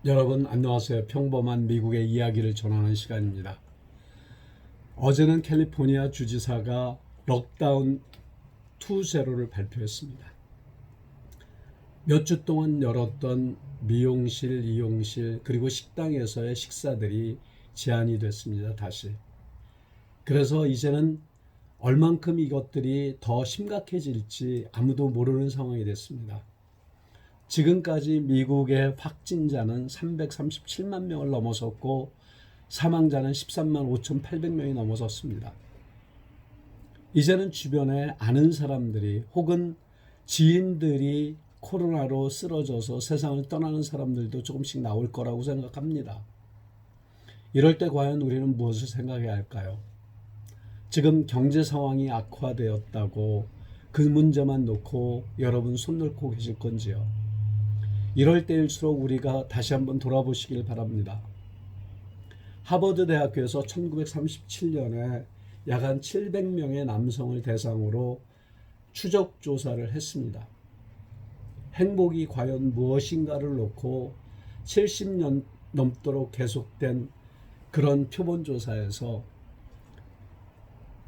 여러분 안녕하세요. 평범한 미국의 이야기를 전하는 시간입니다. 어제는 캘리포니아 주지사가 록다운 2.0를 발표했습니다. 몇 주 동안 열었던 미용실, 이용실 그리고 식당에서의 식사들이 제한이 됐습니다. 다시. 그래서 이제는 얼만큼 이것들이 더 심각해질지 아무도 모르는 상황이 됐습니다. 지금까지 미국의 확진자는 337만 명을 넘어섰고 사망자는 13만 5,800명이 넘어섰습니다. 이제는 주변에 아는 사람들이 혹은 지인들이 코로나로 쓰러져서 세상을 떠나는 사람들도 조금씩 나올 거라고 생각합니다. 이럴 때 과연 우리는 무엇을 생각해야 할까요? 지금 경제 상황이 악화되었다고 그 문제만 놓고 여러분 손 놓고 계실 건지요? 이럴 때일수록 우리가 다시 한번 돌아보시길 바랍니다. 하버드 대학교에서 1937년에 약 한 700명의 남성을 대상으로 추적 조사를 했습니다. 행복이 과연 무엇인가를 놓고 70년 넘도록 계속된 그런 표본 조사에서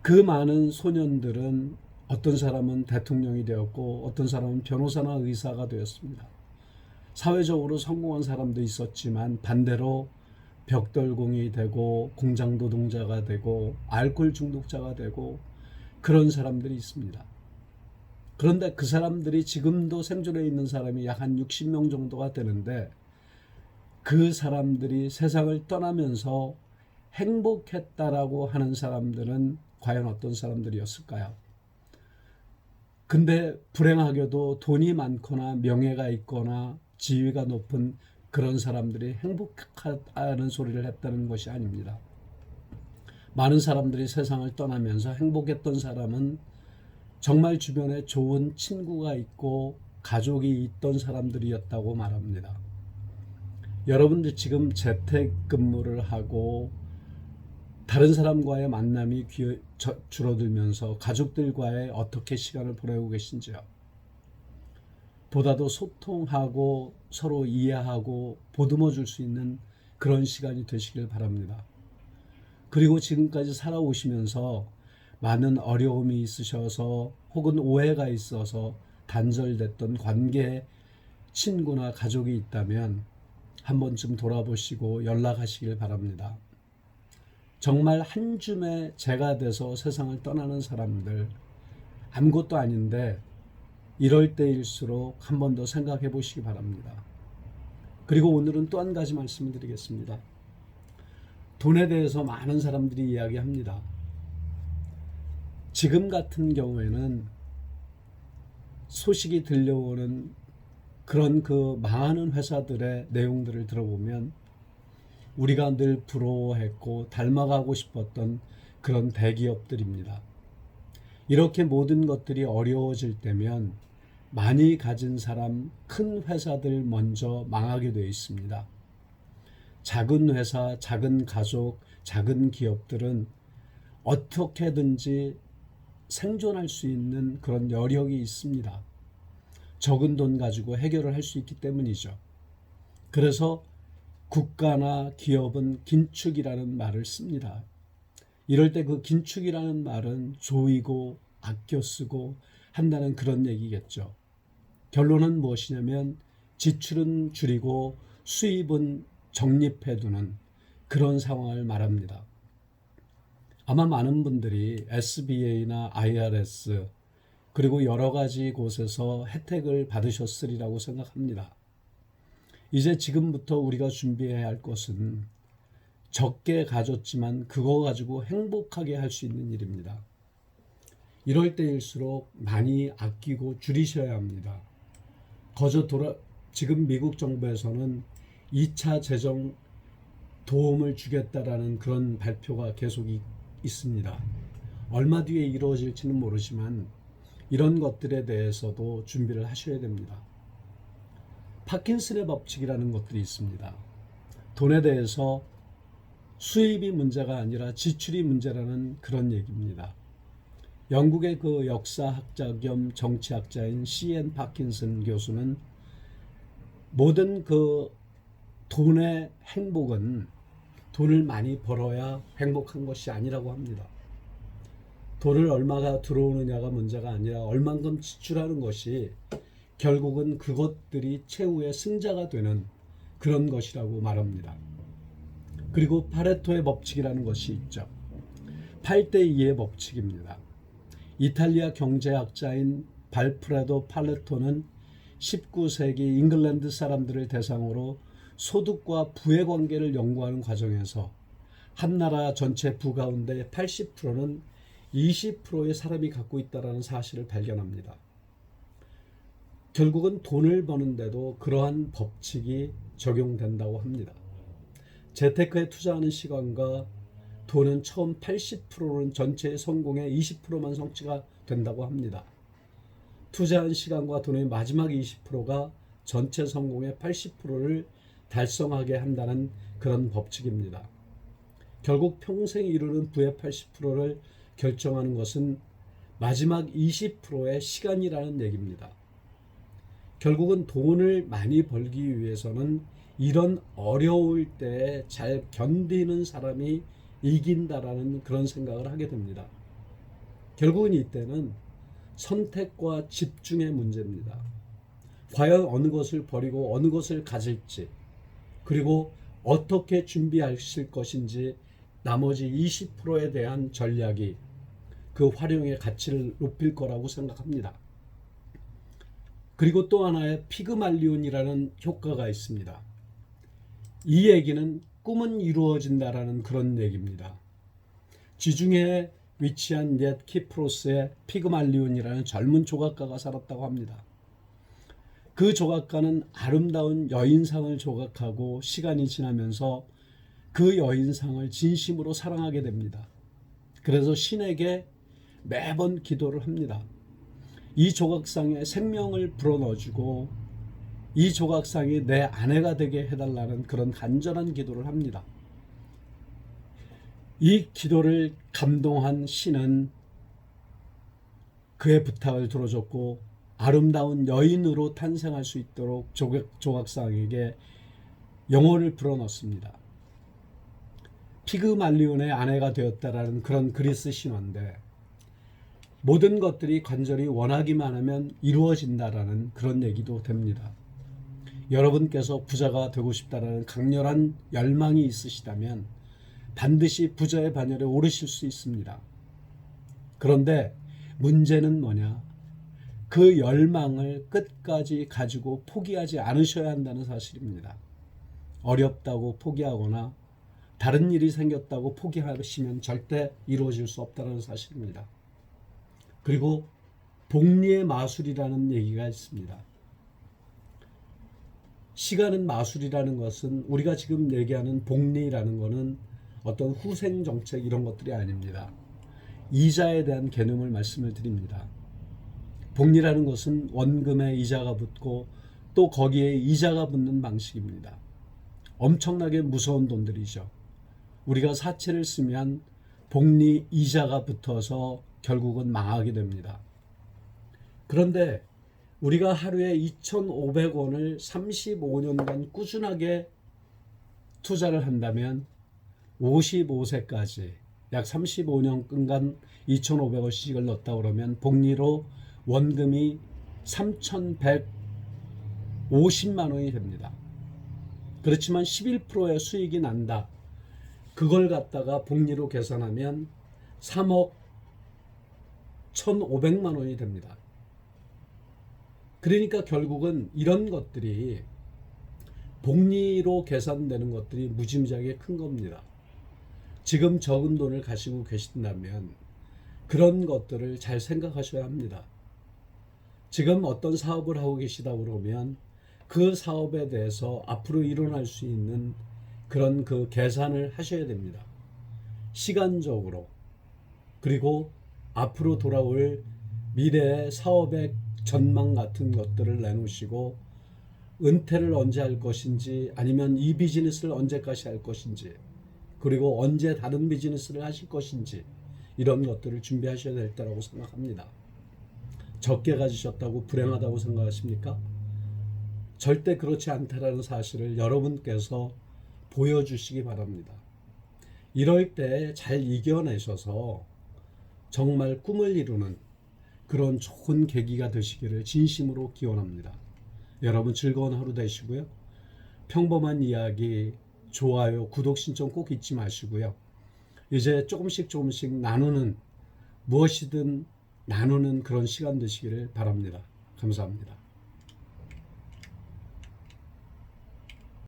그 많은 소년들은 어떤 사람은 대통령이 되었고 어떤 사람은 변호사나 의사가 되었습니다. 사회적으로 성공한 사람도 있었지만 반대로 벽돌공이 되고 공장 노동자가 되고 알코올 중독자가 되고 그런 사람들이 있습니다. 그런데 그 사람들이 지금도 생존해 있는 사람이 약 한 60명 정도가 되는데 그 사람들이 세상을 떠나면서 행복했다라고 하는 사람들은 과연 어떤 사람들이었을까요? 근데 불행하게도 돈이 많거나 명예가 있거나 지위가 높은 그런 사람들이 행복하다는 소리를 했다는 것이 아닙니다. 많은 사람들이 세상을 떠나면서 행복했던 사람은 정말 주변에 좋은 친구가 있고 가족이 있던 사람들이었다고 말합니다. 여러분들 지금 재택근무를 하고 다른 사람과의 만남이 줄어들면서 가족들과의 어떻게 시간을 보내고 계신지요? 보다도 소통하고 서로 이해하고 보듬어 줄 수 있는 그런 시간이 되시길 바랍니다. 그리고 지금까지 살아오시면서 많은 어려움이 있으셔서 혹은 오해가 있어서 단절됐던 관계, 친구나 가족이 있다면 한 번쯤 돌아보시고 연락하시길 바랍니다. 정말 한 줌의 재가 돼서 세상을 떠나는 사람들, 아무것도 아닌데 이럴 때일수록 한 번 더 생각해 보시기 바랍니다. 그리고 오늘은 또 한 가지 말씀을 드리겠습니다. 돈에 대해서 많은 사람들이 이야기합니다. 지금 같은 경우에는 소식이 들려오는 그런 그 망하는 회사들의 내용들을 들어보면 우리가 늘 부러워했고 닮아가고 싶었던 그런 대기업들입니다. 이렇게 모든 것들이 어려워질 때면 많이 가진 사람, 큰 회사들 먼저 망하게 되어 있습니다. 작은 회사, 작은 가족, 작은 기업들은 어떻게든지 생존할 수 있는 그런 여력이 있습니다. 적은 돈 가지고 해결을 할 수 있기 때문이죠. 그래서 국가나 기업은 긴축이라는 말을 씁니다. 이럴 때 그 긴축이라는 말은 조이고 아껴 쓰고 한다는 그런 얘기겠죠. 결론은 무엇이냐면 지출은 줄이고 수입은 적립해 두는 그런 상황을 말합니다. 아마 많은 분들이 SBA나 IRS 그리고 여러 가지 곳에서 혜택을 받으셨으리라고 생각합니다. 이제 지금부터 우리가 준비해야 할 것은 적게 가졌지만 그거 가지고 행복하게 할 수 있는 일입니다. 이럴 때일수록 많이 아끼고 줄이셔야 합니다. 지금 미국 정부에서는 2차 재정 도움을 주겠다라는 그런 발표가 계속 있습니다. 얼마 뒤에 이루어질지는 모르지만 이런 것들에 대해서도 준비를 하셔야 됩니다. 파킨슨의 법칙이라는 것들이 있습니다. 돈에 대해서 수입이 문제가 아니라 지출이 문제라는 그런 얘기입니다. 영국의 그 역사학자 겸 정치학자인 C.N. 파킨슨 교수는 모든 그 돈의 행복은 돈을 많이 벌어야 행복한 것이 아니라고 합니다. 돈을 얼마가 들어오느냐가 문제가 아니라 얼만큼 지출하는 것이 결국은 그것들이 최후의 승자가 되는 그런 것이라고 말합니다. 그리고 파레토의 법칙이라는 것이 있죠. 8대2의 법칙입니다. 이탈리아 경제학자인 발프레도 팔레토는 19세기 잉글랜드 사람들을 대상으로 소득과 부의 관계를 연구하는 과정에서 한 나라 전체 부 가운데 80%는 20%의 사람이 갖고 있다는 사실을 발견합니다. 결국은 돈을 버는데도 그러한 법칙이 적용된다고 합니다. 재테크에 투자하는 시간과 돈은 처음 80%는 전체의 성공의 20%만 성취가 된다고 합니다. 투자한 시간과 돈의 마지막 20%가 전체 성공의 80%를 달성하게 한다는 그런 법칙입니다. 결국 평생 이루는 부의 80%를 결정하는 것은 마지막 20%의 시간이라는 얘기입니다. 결국은 돈을 많이 벌기 위해서는 이런 어려울 때에 잘 견디는 사람이 이긴다라는 그런 생각을 하게 됩니다. 결국은 이때는 선택과 집중의 문제입니다. 과연 어느 것을 버리고 어느 것을 가질지, 그리고 어떻게 준비하실 것인지 나머지 20%에 대한 전략이 그 활용의 가치를 높일 거라고 생각합니다. 그리고 또 하나의 피그말리온이라는 효과가 있습니다. 이 얘기는 꿈은 이루어진다라는 그런 얘기입니다. 지중해에 위치한 옛 키프로스에 피그말리온이라는 젊은 조각가가 살았다고 합니다. 그 조각가는 아름다운 여인상을 조각하고 시간이 지나면서 그 여인상을 진심으로 사랑하게 됩니다. 그래서 신에게 매번 기도를 합니다. 이 조각상에 생명을 불어넣어주고 이 조각상이 내 아내가 되게 해달라는 그런 간절한 기도를 합니다. 이 기도를 감동한 신은 그의 부탁을 들어줬고 아름다운 여인으로 탄생할 수 있도록 조각상에게 영혼을 불어넣습니다. 피그말리온의 아내가 되었다라는 그런 그리스 신화인데, 모든 것들이 간절히 원하기만 하면 이루어진다라는 그런 얘기도 됩니다. 여러분께서 부자가 되고 싶다라는 강렬한 열망이 있으시다면 반드시 부자의 반열에 오르실 수 있습니다. 그런데 문제는 뭐냐? 그 열망을 끝까지 가지고 포기하지 않으셔야 한다는 사실입니다. 어렵다고 포기하거나 다른 일이 생겼다고 포기하시면 절대 이루어질 수 없다는 사실입니다. 그리고 복리의 마술이라는 얘기가 있습니다. 시간은 마술이라는 것은 우리가 지금 얘기하는 복리라는 것은 어떤 후생 정책 이런 것들이 아닙니다. 이자에 대한 개념을 말씀을 드립니다. 복리라는 것은 원금에 이자가 붙고 또 거기에 이자가 붙는 방식입니다. 엄청나게 무서운 돈들이죠. 우리가 사채를 쓰면 복리 이자가 붙어서 결국은 망하게 됩니다. 그런데 우리가 하루에 2,500원을 35년간 꾸준하게 투자를 한다면 55세까지 약 35년간 2,500원씩을 넣었다 그러면 복리로 원금이 3,150만 원이 됩니다. 그렇지만 11%의 수익이 난다. 그걸 갖다가 복리로 계산하면 3억 1,500만 원이 됩니다. 그러니까 결국은 이런 것들이 복리로 계산되는 것들이 무지무지하게 큰 겁니다. 지금 적은 돈을 가지고 계신다면 그런 것들을 잘 생각하셔야 합니다. 지금 어떤 사업을 하고 계시다 그러면 그 사업에 대해서 앞으로 일어날 수 있는 그런 그 계산을 하셔야 됩니다. 시간적으로, 그리고 앞으로 돌아올 미래의 사업의 전망 같은 것들을 내놓으시고 은퇴를 언제 할 것인지, 아니면 이 비즈니스를 언제까지 할 것인지, 그리고 언제 다른 비즈니스를 하실 것인지, 이런 것들을 준비하셔야 될 때라고 생각합니다. 적게 가지셨다고 불행하다고 생각하십니까? 절대 그렇지 않다라는 사실을 여러분께서 보여주시기 바랍니다. 이럴 때 잘 이겨내셔서 정말 꿈을 이루는 그런 좋은 계기가 되시기를 진심으로 기원합니다. 여러분 즐거운 하루 되시고요. 평범한 이야기, 좋아요, 구독 신청 꼭 잊지 마시고요. 이제 조금씩 나누는, 무엇이든 나누는 그런 시간 되시기를 바랍니다. 감사합니다.